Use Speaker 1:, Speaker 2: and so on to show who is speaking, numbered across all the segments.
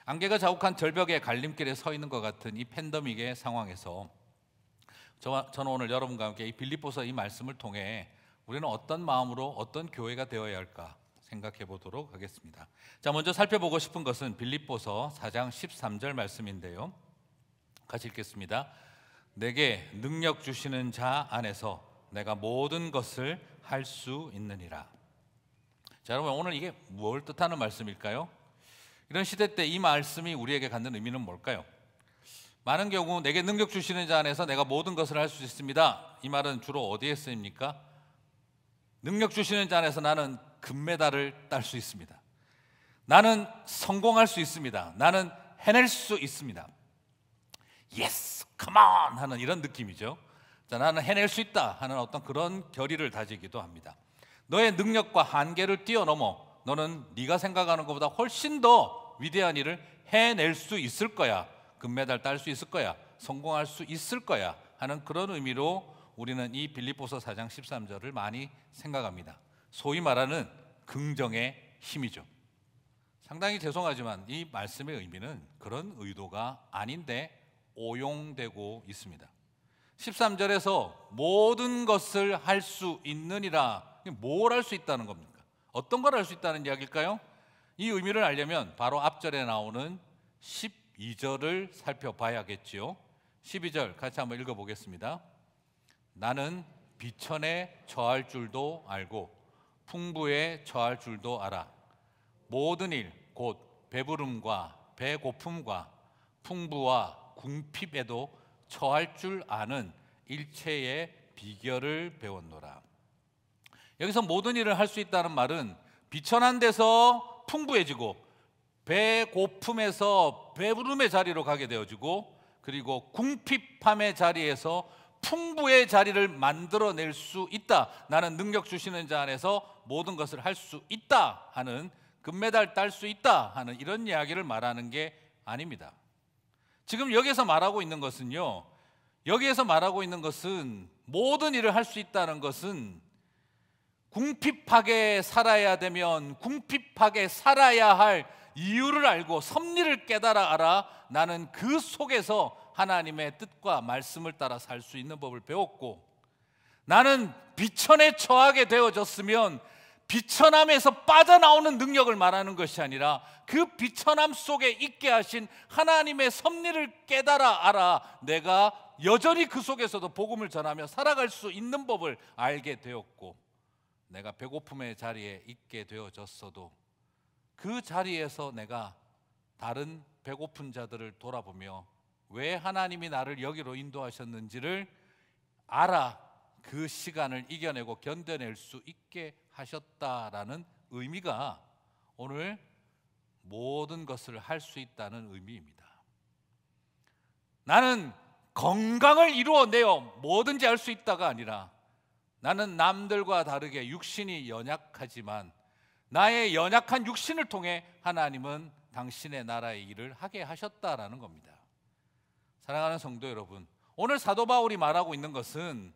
Speaker 1: 안개가 자욱한 절벽의 갈림길에 서 있는 것 같은 이 팬데믹의 상황에서 저는 오늘 여러분과 함께 이 빌립보서 이 말씀을 통해 우리는 어떤 마음으로 어떤 교회가 되어야 할까 생각해 보도록 하겠습니다. 자, 먼저 살펴보고 싶은 것은 빌립보서 4장 13절 말씀인데요. 같이 읽겠습니다. 내게 능력 주시는 자 안에서 내가 모든 것을 할 수 있느니라. 자, 여러분, 오늘 이게 뭘 뜻하는 말씀일까요? 이런 시대 때 이 말씀이 우리에게 갖는 의미는 뭘까요? 많은 경우 내게 능력 주시는 자 안에서 내가 모든 것을 할 수 있습니다. 이 말은 주로 어디에 쓰입니까? 능력 주시는 자 안에서 나는 금메달을 딸 수 있습니다. 나는 성공할 수 있습니다. 나는 해낼 수 있습니다. Yes, come on! 하는 이런 느낌이죠. 자, 나는 해낼 수 있다 하는 어떤 그런 결의를 다지기도 합니다. 너의 능력과 한계를 뛰어넘어 너는 네가 생각하는 것보다 훨씬 더 위대한 일을 해낼 수 있을 거야. 금메달 딸 수 있을 거야. 성공할 수 있을 거야 하는 그런 의미로 우리는 이 빌립보서 4장 13절을 많이 생각합니다. 소위 말하는 긍정의 힘이죠. 상당히 죄송하지만 이 말씀의 의미는 그런 의도가 아닌데 오용되고 있습니다. 13절에서 모든 것을 할 수 있느니라. 뭘 할 수 있다는 겁니까? 어떤 걸 할 수 있다는 이야기일까요? 이 의미를 알려면 바로 앞절에 나오는 12절을 살펴봐야겠지요. 12절 같이 한번 읽어보겠습니다. 나는 비천에 처할 줄도 알고 풍부에 처할 줄도 알아. 모든 일 곧 배부름과 배고픔과 풍부와 궁핍에도 처할 줄 아는 일체의 비결을 배웠노라. 여기서 모든 일을 할 수 있다는 말은 비천한 데서 풍부해지고 배고픔에서 배부름의 자리로 가게 되어지고 그리고 궁핍함의 자리에서 풍부의 자리를 만들어낼 수 있다. 나는 능력 주시는 자 안에서 모든 것을 할 수 있다 하는, 금메달 딸 수 있다 하는 이런 이야기를 말하는 게 아닙니다. 지금 여기에서 말하고 있는 것은요, 여기에서 말하고 있는 것은 모든 일을 할 수 있다는 것은 궁핍하게 살아야 되면 궁핍하게 살아야 할 이유를 알고 섭리를 깨달아 알아 나는 그 속에서 하나님의 뜻과 말씀을 따라 살 수 있는 법을 배웠고, 나는 비천에 처하게 되어졌으면 비천함에서 빠져나오는 능력을 말하는 것이 아니라 그 비천함 속에 있게 하신 하나님의 섭리를 깨달아 알아 내가 여전히 그 속에서도 복음을 전하며 살아갈 수 있는 법을 알게 되었고, 내가 배고픔의 자리에 있게 되어졌어도 그 자리에서 내가 다른 배고픈 자들을 돌아보며 왜 하나님이 나를 여기로 인도하셨는지를 알아 그 시간을 이겨내고 견뎌낼 수 있게 하셨다라는 의미가 오늘 모든 것을 할 수 있다는 의미입니다. 나는 건강을 이루어내어 뭐든지 할 수 있다가 아니라 나는 남들과 다르게 육신이 연약하지만 나의 연약한 육신을 통해 하나님은 당신의 나라의 일을 하게 하셨다라는 겁니다. 사랑하는 성도 여러분, 오늘 사도 바울이 말하고 있는 것은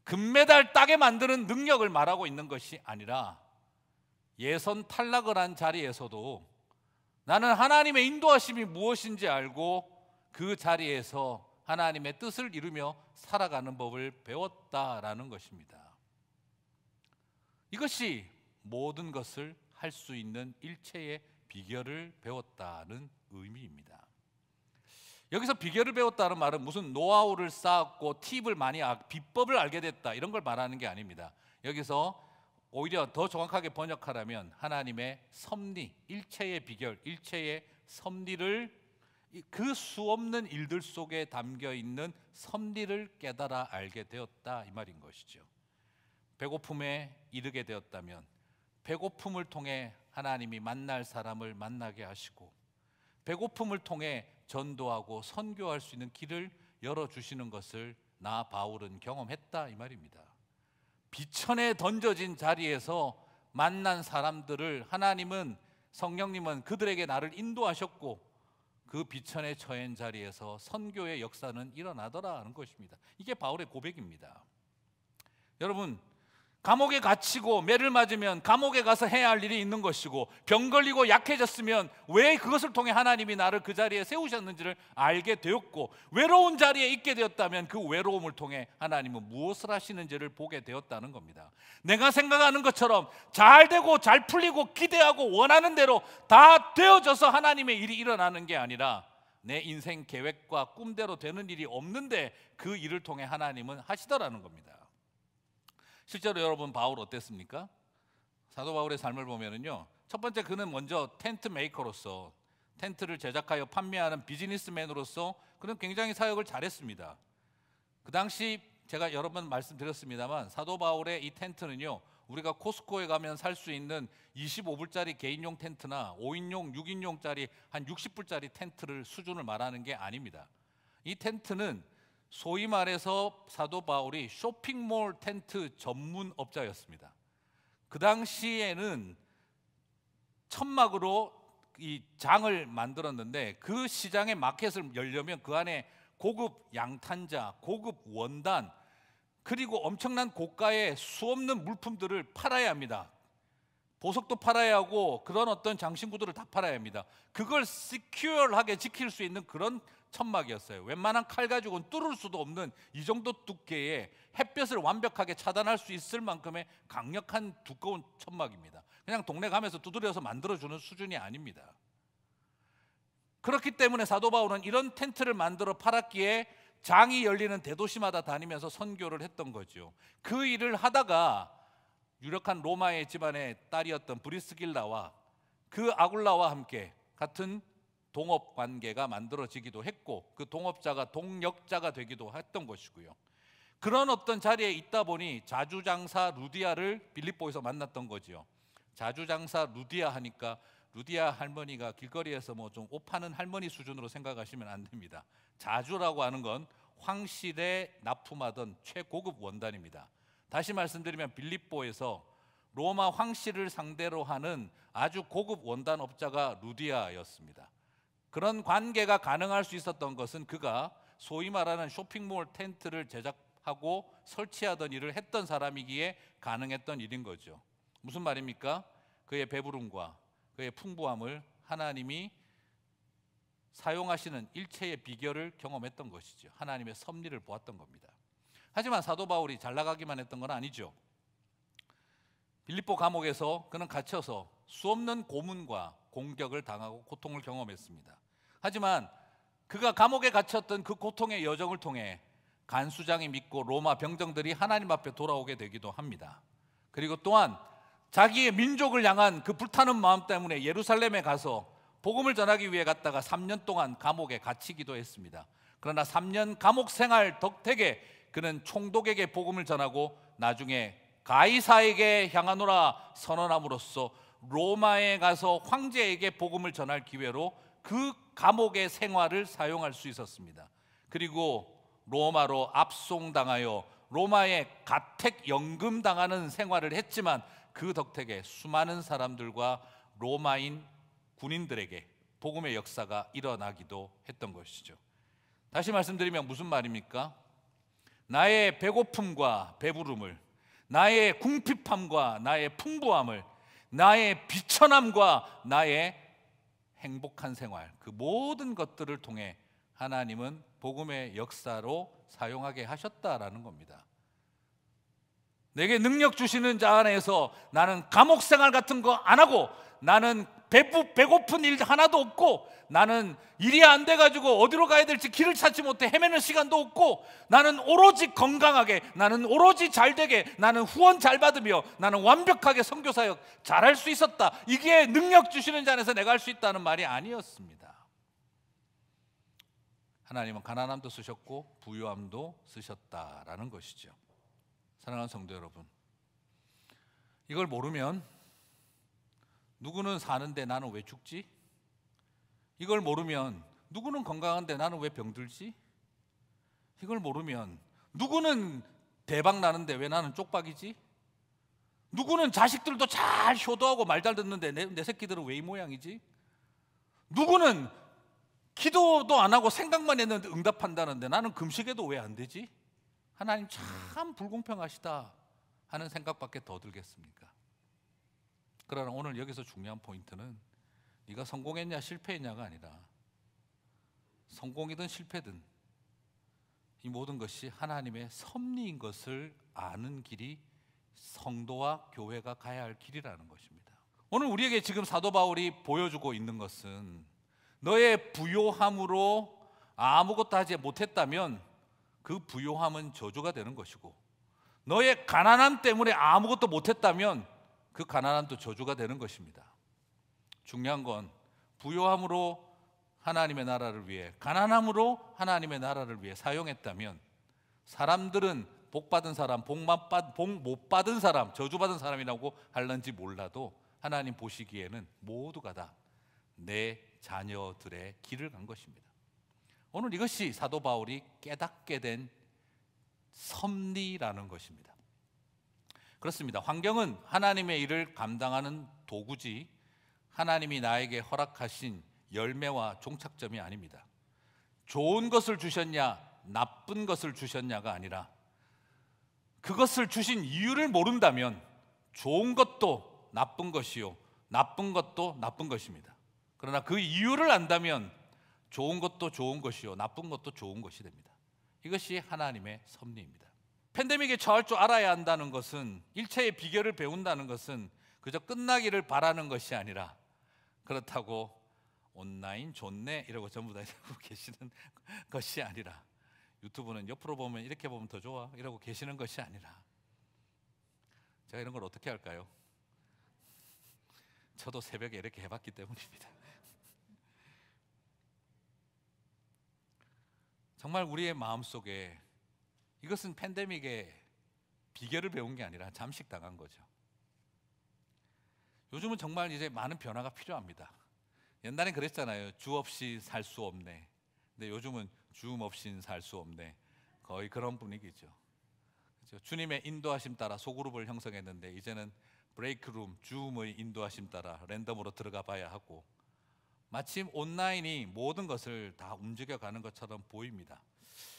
Speaker 1: 금메달 따게 만드는 능력을 말하고 있는 것이 아니라 예선 탈락을 한 자리에서도 나는 하나님의 인도하심이 무엇인지 알고 그 자리에서 하나님의 뜻을 이루며 살아가는 법을 배웠다라는 것입니다. 이것이 모든 것을 할 수 있는 일체의 비결을 배웠다는 의미입니다. 여기서 비결을 배웠다는 말은 무슨 노하우를 쌓았고 팁을 많이 비법을 알게 됐다 이런 걸 말하는 게 아닙니다. 여기서 오히려 더 정확하게 번역하라면 하나님의 섭리, 일체의 비결, 일체의 섭리를, 그 수없는 일들 속에 담겨있는 섭리를 깨달아 알게 되었다 이 말인 것이죠. 배고픔에 이르게 되었다면 배고픔을 통해 하나님이 만날 사람을 만나게 하시고 배고픔을 통해 전도하고 선교할 수 있는 길을 열어주시는 것을 나 바울은 경험했다 이 말입니다. 비천에 던져진 자리에서 만난 사람들을 하나님은, 성령님은 그들에게 나를 인도하셨고 그 비천에 처한 자리에서 선교의 역사는 일어나더라 하는 것입니다. 이게 바울의 고백입니다. 여러분, 감옥에 갇히고 매를 맞으면 감옥에 가서 해야 할 일이 있는 것이고, 병 걸리고 약해졌으면 왜 그것을 통해 하나님이 나를 그 자리에 세우셨는지를 알게 되었고, 외로운 자리에 있게 되었다면 그 외로움을 통해 하나님은 무엇을 하시는지를 보게 되었다는 겁니다. 내가 생각하는 것처럼 잘 되고 잘 풀리고 기대하고 원하는 대로 다 되어져서 하나님의 일이 일어나는 게 아니라, 내 인생 계획과 꿈대로 되는 일이 없는데 그 일을 통해 하나님은 하시더라는 겁니다. 실제로 여러분, 바울 어땠습니까? 사도 바울의 삶을 보면은요, 첫 번째, 그는 먼저 텐트 메이커로서, 텐트를 제작하여 판매하는 비즈니스맨으로서 그는 굉장히 사역을 잘했습니다. 그 당시 제가 여러 번 말씀드렸습니다만, 사도 바울의 이 텐트는요, 우리가 코스코에 가면 살 수 있는 25불짜리 개인용 텐트나 5인용, 6인용짜리 한 60불짜리 텐트를 수준을 말하는 게 아닙니다. 이 텐트는 소위 말해서 사도 바울이 쇼핑몰 텐트 전문업자였습니다. 그 당시에는 천막으로 이 장을 만들었는데, 그 시장의 마켓을 열려면 그 안에 고급 양탄자, 고급 원단, 그리고 엄청난 고가의 수없는 물품들을 팔아야 합니다. 보석도 팔아야 하고 그런 어떤 장신구들을 다 팔아야 합니다. 그걸 시큐어하게 지킬 수 있는 그런 천막이었어요. 웬만한 칼 가지고는 뚫을 수도 없는 이 정도 두께의, 햇볕을 완벽하게 차단할 수 있을 만큼의 강력한 두꺼운 천막입니다. 그냥 동네 가면서 두드려서 만들어주는 수준이 아닙니다. 그렇기 때문에 사도 바울은 이런 텐트를 만들어 팔았기에 장이 열리는 대도시마다 다니면서 선교를 했던 거죠. 그 일을 하다가 유력한 로마의 집안의 딸이었던 브리스길라와 그 아굴라와 함께 같은 동업 관계가 만들어지기도 했고, 그 동업자가 동역자가 되기도 했던 것이고요. 그런 어떤 자리에 있다 보니 자주장사 루디아를 빌립보에서 만났던 거지요. 자주장사 루디아 하니까 루디아 할머니가 길거리에서 뭐 좀 옷 파는 할머니 수준으로 생각하시면 안 됩니다. 자주라고 하는 건 황실에 납품하던 최고급 원단입니다. 다시 말씀드리면 빌립보에서 로마 황실을 상대로 하는 아주 고급 원단업자가 루디아였습니다. 그런 관계가 가능할 수 있었던 것은 그가 소위 말하는 쇼핑몰 텐트를 제작하고 설치하던 일을 했던 사람이기에 가능했던 일인 거죠. 무슨 말입니까? 그의 배부름과 그의 풍부함을 하나님이 사용하시는 일체의 비결을 경험했던 것이죠. 하나님의 섭리를 보았던 겁니다. 하지만 사도 바울이 잘 나가기만 했던 건 아니죠. 빌립보 감옥에서 그는 갇혀서 수없는 고문과 공격을 당하고 고통을 경험했습니다. 하지만 그가 감옥에 갇혔던 그 고통의 여정을 통해 간수장이 믿고 로마 병정들이 하나님 앞에 돌아오게 되기도 합니다. 그리고 또한 자기의 민족을 향한 그 불타는 마음 때문에 예루살렘에 가서 복음을 전하기 위해 갔다가 3년 동안 감옥에 갇히기도 했습니다. 그러나 3년 감옥 생활 덕택에 그는 총독에게 복음을 전하고 나중에 가이사에게 향하노라 선언함으로써 로마에 가서 황제에게 복음을 전할 기회로 그 감옥의 생활을 사용할 수 있었습니다. 그리고 로마로 압송당하여 로마에 가택연금 당하는 생활을 했지만, 그 덕택에 수많은 사람들과 로마인 군인들에게 복음의 역사가 일어나기도 했던 것이죠. 다시 말씀드리면 무슨 말입니까? 나의 배고픔과 배부름을, 나의 궁핍함과 나의 풍부함을, 나의 비천함과 나의 행복한 생활, 그 모든 것들을 통해 하나님은 복음의 역사로 사용하게 하셨다라는 겁니다. 내게 능력 주시는 자 안에서 나는 감옥 생활 같은 거 안 하고, 나는 배고픈 일 하나도 없고, 나는 일이 안 돼가지고 어디로 가야 될지 길을 찾지 못해 헤매는 시간도 없고, 나는 오로지 건강하게, 나는 오로지 잘되게, 나는 후원 잘 받으며 나는 완벽하게 선교사역 잘할 수 있었다. 이게 능력 주시는 자 안에서 내가 할 수 있다는 말이 아니었습니다. 하나님은 가난함도 쓰셨고 부유함도 쓰셨다라는 것이죠. 사랑하는 성도 여러분, 이걸 모르면 누구는 사는데 나는 왜 죽지? 이걸 모르면 누구는 건강한데 나는 왜 병들지? 이걸 모르면 누구는 대박 나는데 왜 나는 쪽박이지? 누구는 자식들도 잘 효도하고 말 잘 듣는데 내 새끼들은 왜 이 모양이지? 누구는 기도도 안 하고 생각만 했는데 응답한다는데 나는 금식해도 왜 안 되지? 하나님 참 불공평하시다 하는 생각밖에 더 들겠습니까? 그러나 오늘 여기서 중요한 포인트는 네가 성공했냐 실패했냐가 아니라 성공이든 실패든 이 모든 것이 하나님의 섭리인 것을 아는 길이 성도와 교회가 가야 할 길이라는 것입니다. 오늘 우리에게 지금 사도 바울이 보여주고 있는 것은 너의 부요함으로 아무것도 하지 못했다면 그 부요함은 저주가 되는 것이고, 너의 가난함 때문에 아무것도 못했다면 그 가난함도 저주가 되는 것입니다. 중요한 건 부요함으로 하나님의 나라를 위해, 가난함으로 하나님의 나라를 위해 사용했다면 사람들은 복 받은 사람, 복 못 받은 사람, 저주받은 사람이라고 할런지 몰라도 하나님 보시기에는 모두가 다 내 자녀들의 길을 간 것입니다. 오늘 이것이 사도 바울이 깨닫게 된 섭리라는 것입니다. 그렇습니다. 환경은 하나님의 일을 감당하는 도구지 하나님이 나에게 허락하신 열매와 종착점이 아닙니다. 좋은 것을 주셨냐 나쁜 것을 주셨냐가 아니라 그것을 주신 이유를 모른다면 좋은 것도 나쁜 것이요 나쁜 것도 나쁜 것입니다. 그러나 그 이유를 안다면 좋은 것도 좋은 것이요 나쁜 것도 좋은 것이 됩니다. 이것이 하나님의 섭리입니다. 팬데믹에 처할 줄 알아야 한다는 것은, 일체의 비결을 배운다는 것은 그저 끝나기를 바라는 것이 아니라, 그렇다고 온라인 좋네 이러고 전부 다 이러고 계시는 것이 아니라, 유튜브는 옆으로 보면 이렇게 보면 더 좋아 이러고 계시는 것이 아니라, 제가 이런 걸 어떻게 할까요? 저도 새벽에 이렇게 해봤기 때문입니다. 정말 우리의 마음속에 이것은 팬데믹의 비결을 배운 게 아니라 잠식당한 거죠. 요즘은 정말 이제 많은 변화가 필요합니다. 옛날엔 그랬잖아요. 주 없이 살 수 없네. 근데 요즘은 줌 없이는 살 수 없네. 거의 그런 분위기죠. 그렇죠? 주님의 인도하심 따라 소그룹을 형성했는데 이제는 브레이크룸, 줌의 인도하심 따라 랜덤으로 들어가 봐야 하고, 마침 온라인이 모든 것을 다 움직여가는 것처럼 보입니다.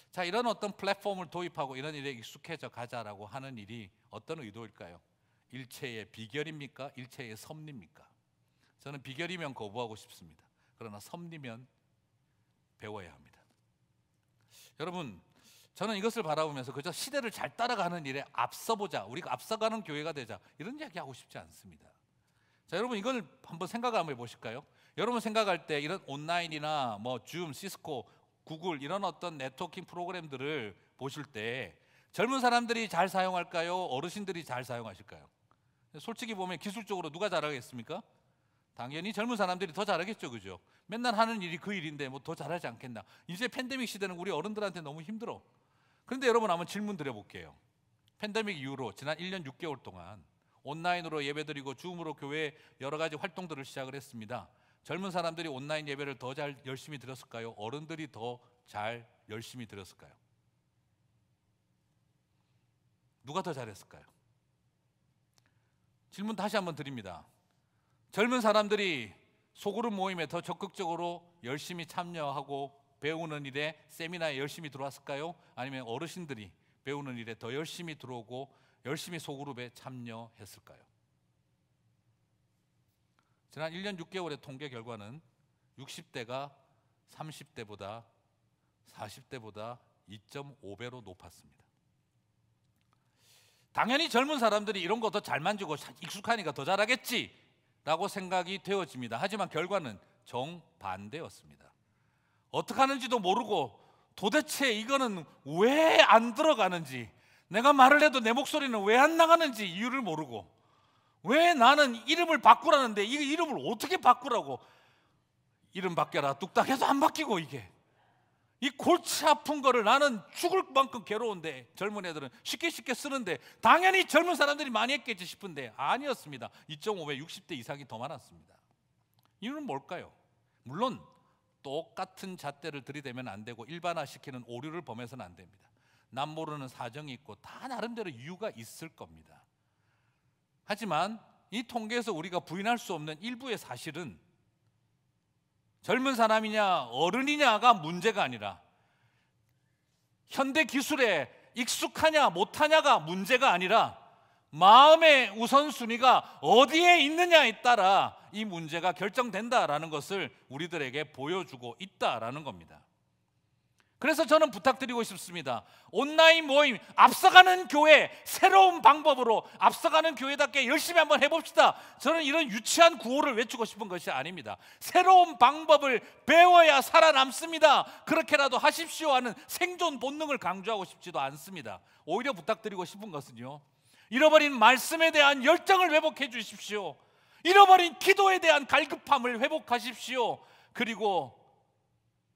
Speaker 1: 자, 이런 어떤 플랫폼을 도입하고 이런 일에 익숙해져 가자라고 하는 일이 어떤 의도일까요? 일체의 비결입니까? 일체의 섭리입니까? 저는 비결이면 거부하고 싶습니다. 그러나 섭리면 배워야 합니다. 여러분, 저는 이것을 바라보면서 그저 시대를 잘 따라가는 일에 앞서보자, 우리가 앞서가는 교회가 되자, 이런 이야기 하고 싶지 않습니다. 자, 여러분 이걸 한번 생각 한번 해보실까요? 여러분 생각할 때 이런 온라인이나 뭐 줌, 시스코, 구글 이런 어떤 네트워킹 프로그램들을 보실 때 젊은 사람들이 잘 사용할까요? 어르신들이 잘 사용하실까요? 솔직히 보면 기술적으로 누가 잘하겠습니까? 당연히 젊은 사람들이 더 잘하겠죠, 그죠? 맨날 하는 일이 그 일인데 뭐 더 잘하지 않겠나? 이제 팬데믹 시대는 우리 어른들한테 너무 힘들어. 그런데 여러분 한번 질문 드려볼게요. 팬데믹 이후로 지난 1년 6개월 동안 온라인으로 예배드리고 줌으로 교회 여러 가지 활동들을 시작을 했습니다. 젊은 사람들이 온라인 예배를 더 잘 열심히 드렸을까요? 어른들이 더 잘 열심히 드렸을까요? 누가 더 잘했을까요? 질문 다시 한번 드립니다. 젊은 사람들이 소그룹 모임에 더 적극적으로 열심히 참여하고 배우는 일에 세미나에 열심히 들어왔을까요? 아니면 어르신들이 배우는 일에 더 열심히 들어오고 열심히 소그룹에 참여했을까요? 지난 1년 6개월의 통계 결과는 60대가 30대보다 40대보다 2.5배로 높았습니다. 당연히 젊은 사람들이 이런 거 더 잘 만지고 익숙하니까 더 잘하겠지라고 생각이 되어집니다. 하지만 결과는 정반대였습니다. 어떻게 하는지도 모르고 도대체 이거는 왜 안 들어가는지, 내가 말을 해도 내 목소리는 왜 안 나가는지 이유를 모르고, 왜 나는 이름을 바꾸라는데 이 이름을 어떻게 바꾸라고, 이름 바뀌어라 뚝딱 해서 안 바뀌고, 이 골치 아픈 거를 나는 죽을 만큼 괴로운데 젊은 애들은 쉽게 쓰는데 당연히 젊은 사람들이 많이 했겠지 싶은데 아니었습니다. 2.5배 60대 이상이 더 많았습니다. 이유는 뭘까요? 물론 똑같은 잣대를 들이대면 안 되고 일반화시키는 오류를 범해서는 안 됩니다. 남 모르는 사정이 있고 다 나름대로 이유가 있을 겁니다. 하지만 이 통계에서 우리가 부인할 수 없는 일부의 사실은 젊은 사람이냐 어른이냐가 문제가 아니라, 현대 기술에 익숙하냐 못하냐가 문제가 아니라, 마음의 우선순위가 어디에 있느냐에 따라 이 문제가 결정된다라는 것을 우리들에게 보여주고 있다라는 겁니다. 그래서 저는 부탁드리고 싶습니다. 온라인 모임, 앞서가는 교회, 새로운 방법으로 앞서가는 교회답게 열심히 한번 해봅시다. 저는 이런 유치한 구호를 외치고 싶은 것이 아닙니다. 새로운 방법을 배워야 살아남습니다. 그렇게라도 하십시오 하는 생존 본능을 강조하고 싶지도 않습니다. 오히려 부탁드리고 싶은 것은요, 잃어버린 말씀에 대한 열정을 회복해 주십시오. 잃어버린 기도에 대한 갈급함을 회복하십시오. 그리고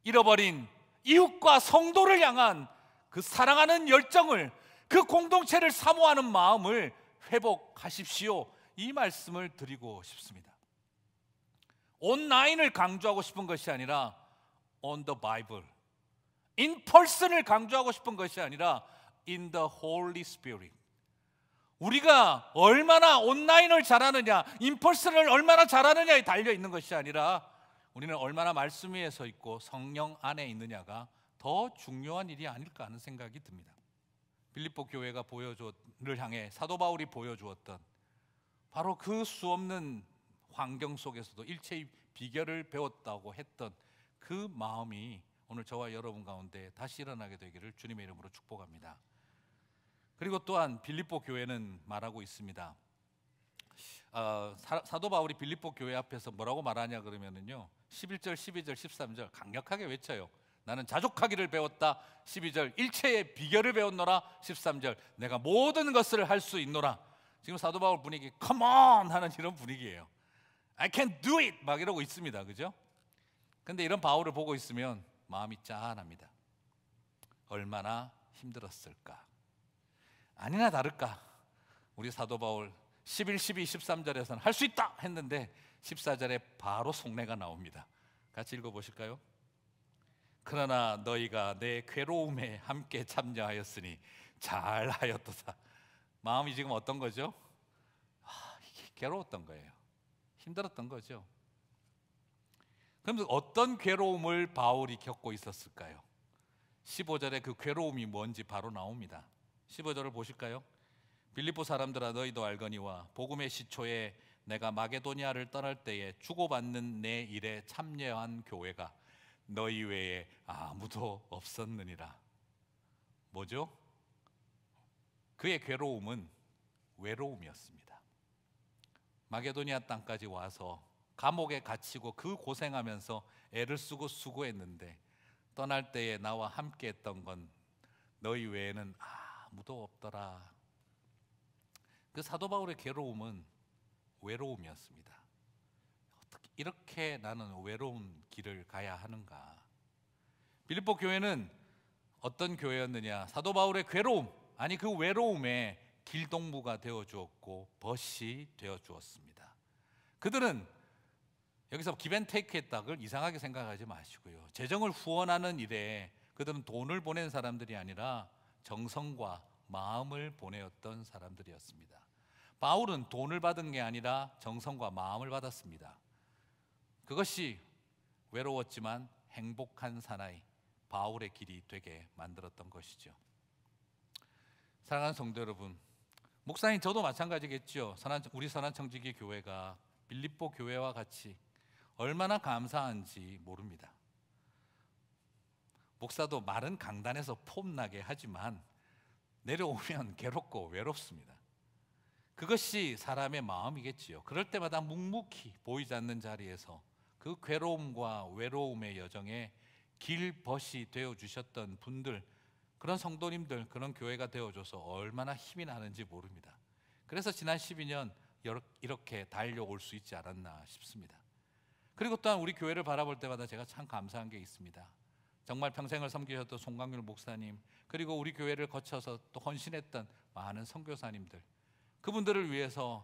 Speaker 1: 잃어버린 이웃과 성도를 향한 그 사랑하는 열정을, 그 공동체를 사모하는 마음을 회복하십시오. 이 말씀을 드리고 싶습니다. 온라인을 강조하고 싶은 것이 아니라 on the Bible, in person을 강조하고 싶은 것이 아니라 in the Holy Spirit. 우리가 얼마나 온라인을 잘하느냐, 인펄슨을 얼마나 잘하느냐에 달려 있는 것이 아니라 우리는 얼마나 말씀 위에 서 있고 성령 안에 있느냐가 더 중요한 일이 아닐까 하는 생각이 듭니다. 빌립보 교회가 를 향해 사도 바울이 보여주었던 바로 그 수없는 환경 속에서도 일체의 비결을 배웠다고 했던 그 마음이 오늘 저와 여러분 가운데 다시 일어나게 되기를 주님의 이름으로 축복합니다. 그리고 또한 빌립보 교회는 말하고 있습니다. 사도 바울이 빌립보 교회 앞에서 뭐라고 말하냐 그러면은요, 11절, 12절, 13절 강력하게 외쳐요. 나는 자족하기를 배웠다. 12절, 일체의 비결을 배웠노라. 13절, 내가 모든 것을 할 수 있노라. 지금 사도 바울 분위기 come on 하는 이런 분위기예요. I can do it 막 이러고 있습니다. 그죠? 근데 이런 바울을 보고 있으면 마음이 짠합니다. 얼마나 힘들었을까. 아니나 다를까 우리 사도 바울 11, 12, 13절에서는 할 수 있다 했는데 14절에 바로 속내가 나옵니다. 같이 읽어보실까요? 그러나 너희가 내 괴로움에 함께 참여하였으니 잘하였도다. 마음이 지금 어떤 거죠? 이게 괴로웠던 거예요. 힘들었던 거죠. 그럼 어떤 괴로움을 바울이 겪고 있었을까요? 15절에 그 괴로움이 뭔지 바로 나옵니다. 15절을 보실까요? 빌립보 사람들아 너희도 알거니와 복음의 시초에 내가 마게도니아를 떠날 때에 주고받는 내 일에 참여한 교회가 너희 외에 아무도 없었느니라. 뭐죠? 그의 괴로움은 외로움이었습니다. 마게도니아 땅까지 와서 감옥에 갇히고 그 고생하면서 애를 쓰고 수고했는데 떠날 때에 나와 함께 했던 건 너희 외에는 아무도 없더라. 그 사도 바울의 괴로움은 외로움이었습니다. 어떻게 이렇게 나는 외로운 길을 가야 하는가? 빌립보 교회는 어떤 교회였느냐? 사도 바울의 괴로움, 아니 그 외로움에 길동무가 되어 주었고 벗이 되어 주었습니다. 그들은 여기서 기벤테이크 했다, 그걸 이상하게 생각하지 마시고요. 재정을 후원하는 일에 그들은 돈을 보낸 사람들이 아니라 정성과 마음을 보내었던 사람들이었습니다. 바울은 돈을 받은 게 아니라 정성과 마음을 받았습니다. 그것이 외로웠지만 행복한 사나이 바울의 길이 되게 만들었던 것이죠. 사랑하는 성도 여러분, 목사님 저도 마찬가지겠죠. 우리 선한청지기 교회가 빌립보 교회와 같이 얼마나 감사한지 모릅니다. 목사도 말은 강단에서 폼나게 하지만 내려오면 괴롭고 외롭습니다. 그것이 사람의 마음이겠지요. 그럴 때마다 묵묵히 보이지 않는 자리에서 그 괴로움과 외로움의 여정에 길벗이 되어주셨던 분들, 그런 성도님들, 그런 교회가 되어줘서 얼마나 힘이 나는지 모릅니다. 그래서 지난 12년 이렇게 달려올 수 있지 않았나 싶습니다. 그리고 또한 우리 교회를 바라볼 때마다 제가 참 감사한 게 있습니다. 정말 평생을 섬기셨던 송강률 목사님, 그리고 우리 교회를 거쳐서 또 헌신했던 많은 선교사님들, 그분들을 위해서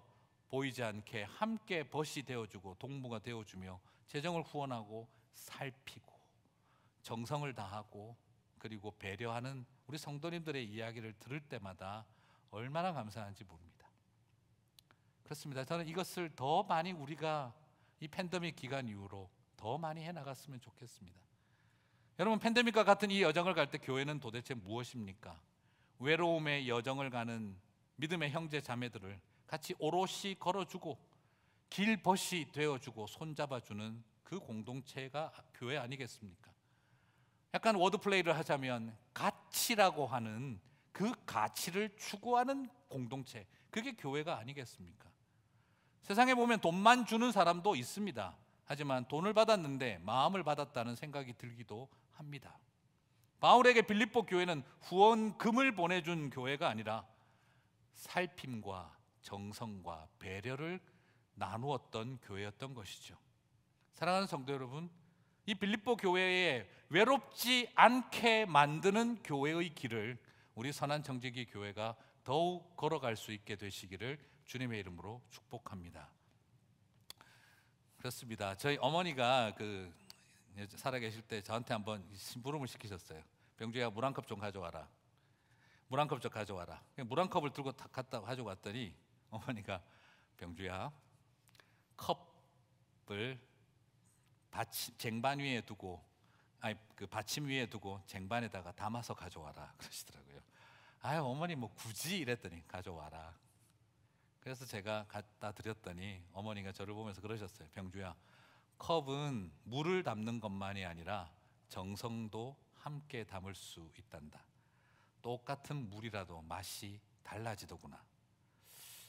Speaker 1: 보이지 않게 함께 벗이 되어주고 동무가 되어주며 재정을 후원하고 살피고 정성을 다하고 그리고 배려하는 우리 성도님들의 이야기를 들을 때마다 얼마나 감사한지 모릅니다. 그렇습니다. 저는 이것을 더 많이 우리가 이 팬데믹 기간 이후로 더 많이 해나갔으면 좋겠습니다. 여러분, 팬데믹과 같은 이 여정을 갈 때 교회는 도대체 무엇입니까? 외로움의 여정을 가는 믿음의 형제 자매들을 같이 오롯이 걸어주고 길벗이 되어주고 손잡아주는 그 공동체가 교회 아니겠습니까? 약간 워드플레이를 하자면 가치라고 하는 그 가치를 추구하는 공동체, 그게 교회가 아니겠습니까? 세상에 보면 돈만 주는 사람도 있습니다. 하지만 돈을 받았는데 마음을 받았다는 생각이 들기도 합니다. 바울에게 빌립보 교회는 후원금을 보내준 교회가 아니라 살핌과 정성과 배려를 나누었던 교회였던 것이죠. 사랑하는 성도 여러분, 이 빌립보 교회에 외롭지 않게 만드는 교회의 길을 우리 선한정직이 교회가 더욱 걸어갈 수 있게 되시기를 주님의 이름으로 축복합니다. 그렇습니다. 저희 어머니가 살아계실 때 저한테 한번 심부름을 시키셨어요. 병주야, 물 한 컵 좀 가져와라. 물 한 컵 좀 가져와라. 물 한 컵을 들고 갔다 가져왔더니 어머니가, 병주야, 컵을 쟁반 위에 두고, 그 받침 위에 두고 쟁반에다가 담아서 가져와라 그러시더라고요. 아유, 어머니 뭐 굳이 이랬더니 가져와라. 그래서 제가 갖다 드렸더니 어머니가 저를 보면서 그러셨어요. 병주야, 컵은 물을 담는 것만이 아니라 정성도 함께 담을 수 있단다. 똑같은 물이라도 맛이 달라지더구나.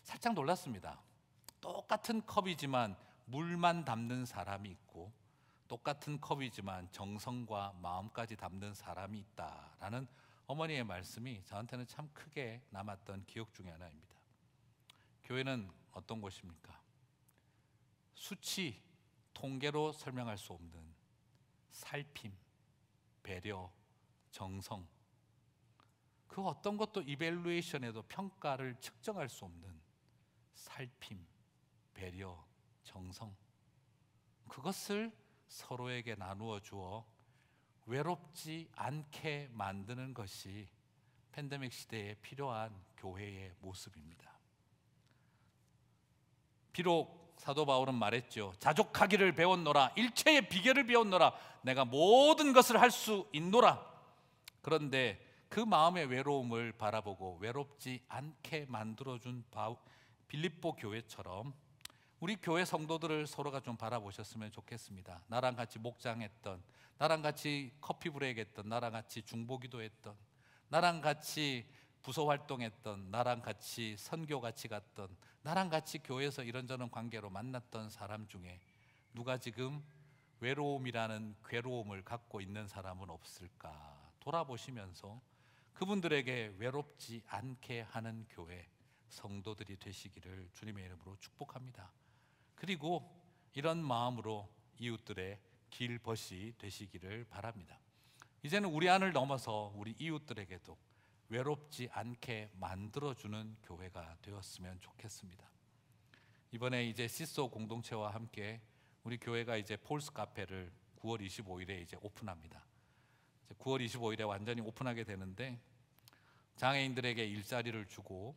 Speaker 1: 살짝 놀랐습니다. 똑같은 컵이지만 물만 담는 사람이 있고, 똑같은 컵이지만 정성과 마음까지 담는 사람이 있다라는 어머니의 말씀이 저한테는 참 크게 남았던 기억 중에 하나입니다. 교회는 어떤 곳입니까? 수치, 통계로 설명할 수 없는 살핌, 배려, 정성, 그 어떤 것도 이벨루에이션에도 평가를 측정할 수 없는 살핌, 배려, 정성, 그것을 서로에게 나누어 주어 외롭지 않게 만드는 것이 팬데믹 시대에 필요한 교회의 모습입니다. 비록 사도 바울은 말했죠. 자족하기를 배웠노라, 일체의 비결을 배웠노라, 내가 모든 것을 할 수 있노라. 그런데 그 마음의 외로움을 바라보고 외롭지 않게 만들어준 빌립보 교회처럼 우리 교회 성도들을 서로가 좀 바라보셨으면 좋겠습니다. 나랑 같이 목장했던, 나랑 같이 커피 브레이크했던, 나랑 같이 중보기도했던, 나랑 같이 부서 활동했던, 나랑 같이 선교 같이 갔던, 나랑 같이 교회에서 이런저런 관계로 만났던 사람 중에 누가 지금 외로움이라는 괴로움을 갖고 있는 사람은 없을까 돌아보시면서 그분들에게 외롭지 않게 하는 교회 성도들이 되시기를 주님의 이름으로 축복합니다. 그리고 이런 마음으로 이웃들의 길벗이 되시기를 바랍니다. 이제는 우리 안을 넘어서 우리 이웃들에게도 외롭지 않게 만들어주는 교회가 되었으면 좋겠습니다. 이번에 이제 시소 공동체와 함께 우리 교회가 이제 폴스 카페를 9월 25일에 이제 오픈합니다. 이제 9월 25일에 완전히 오픈하게 되는데, 장애인들에게 일자리를 주고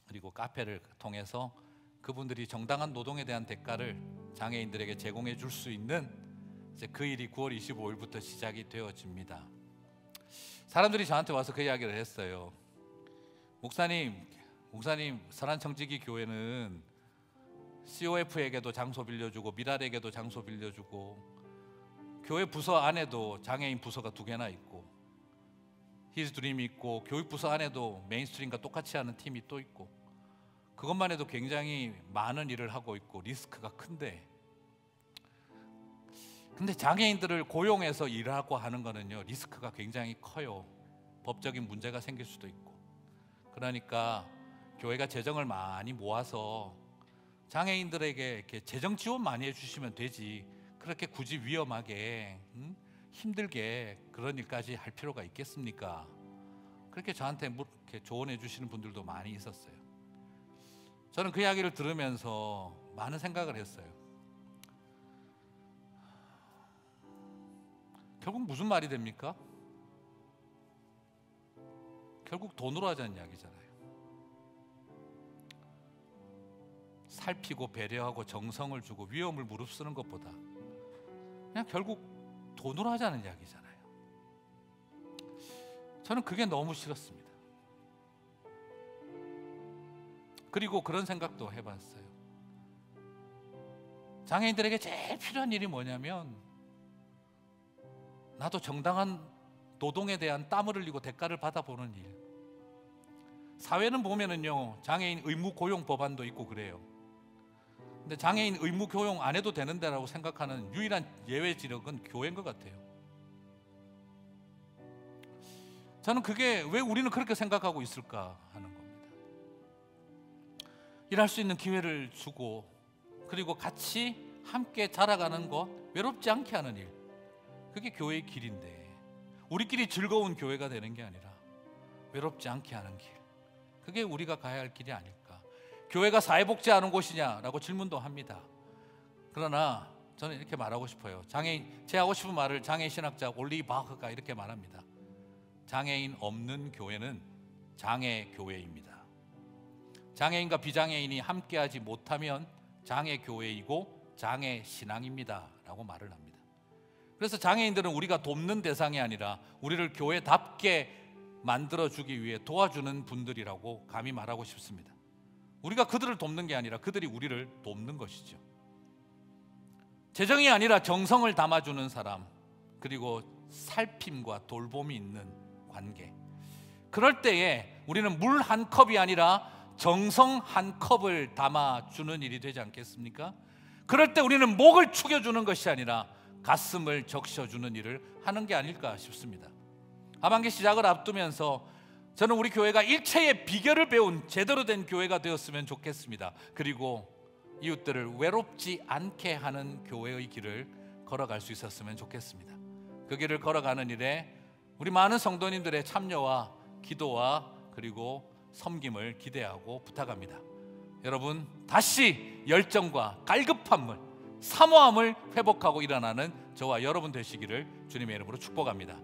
Speaker 1: 그리고 카페를 통해서 그분들이 정당한 노동에 대한 대가를 장애인들에게 제공해 줄 수 있는 이제 그 일이 9월 25일부터 시작이 되어집니다. 사람들이 저한테 와서 그 이야기를 했어요. 목사님, 선한정직이 교회는 COF에게도 장소 빌려주고 미랄에게도 장소 빌려주고 교회 부서 안에도 장애인 부서가 2개나 있고 히즈드림이 있고 교육 부서 안에도 메인스트림과 똑같이 하는 팀이 또 있고, 그것만 해도 굉장히 많은 일을 하고 있고 리스크가 큰데, 근데 장애인들을 고용해서 일하고 하는 거는요 리스크가 굉장히 커요. 법적인 문제가 생길 수도 있고. 그러니까 교회가 재정을 많이 모아서 장애인들에게 이렇게 재정 지원 많이 해주시면 되지, 그렇게 굳이 위험하게 힘들게 그런 일까지 할 필요가 있겠습니까? 그렇게 저한테 이렇게 조언해 주시는 분들도 많이 있었어요. 저는 그 이야기를 들으면서 많은 생각을 했어요. 결국 무슨 말이 됩니까? 결국 돈으로 하자는 이야기잖아요. 살피고 배려하고 정성을 주고 위험을 무릅쓰는 것보다 그냥 결국 돈으로 하자는 이야기잖아요. 저는 그게 너무 싫었습니다. 그리고 그런 생각도 해봤어요. 장애인들에게 제일 필요한 일이 뭐냐면, 나도 정당한 노동에 대한 땀을 흘리고 대가를 받아보는 일. 사회는 보면은요, 장애인 의무 고용 법안도 있고 그래요. 근데 장애인 의무 고용 안 해도 되는데라고 생각하는 유일한 예외 지력은 교회인 것 같아요. 저는 그게 왜 우리는 그렇게 생각하고 있을까 하는 겁니다. 일할 수 있는 기회를 주고, 그리고 같이 함께 자라가는 것, 외롭지 않게 하는 일, 그게 교회의 길인데, 우리끼리 즐거운 교회가 되는 게 아니라 외롭지 않게 하는 길, 그게 우리가 가야 할 길이 아닐까. 교회가 사회복지하는 곳이냐라고 질문도 합니다. 그러나 저는 이렇게 말하고 싶어요. 제 하고 싶은 말을 장애인 신학자 올리 바흐가 이렇게 말합니다. 장애인 없는 교회는 장애교회입니다. 장애인과 비장애인이 함께하지 못하면 장애교회이고 장애신앙입니다 라고 말을 합니다. 그래서 장애인들은 우리가 돕는 대상이 아니라 우리를 교회답게 만들어주기 위해 도와주는 분들이라고 감히 말하고 싶습니다. 우리가 그들을 돕는 게 아니라 그들이 우리를 돕는 것이죠. 재정이 아니라 정성을 담아주는 사람, 그리고 살핌과 돌봄이 있는 관계. 그럴 때에 우리는 물 한 컵이 아니라 정성 한 컵을 담아주는 일이 되지 않겠습니까? 그럴 때 우리는 목을 축여주는 것이 아니라 가슴을 적셔주는 일을 하는 게 아닐까 싶습니다. 하반기 시작을 앞두면서 저는 우리 교회가 일체의 비결을 배운 제대로 된 교회가 되었으면 좋겠습니다. 그리고 이웃들을 외롭지 않게 하는 교회의 길을 걸어갈 수 있었으면 좋겠습니다. 그 길을 걸어가는 일에 우리 많은 성도님들의 참여와 기도와 그리고 섬김을 기대하고 부탁합니다. 여러분, 다시 열정과 갈급함을, 사모함을 회복하고 일어나는 저와 여러분 되시기를 주님의 이름으로 축복합니다.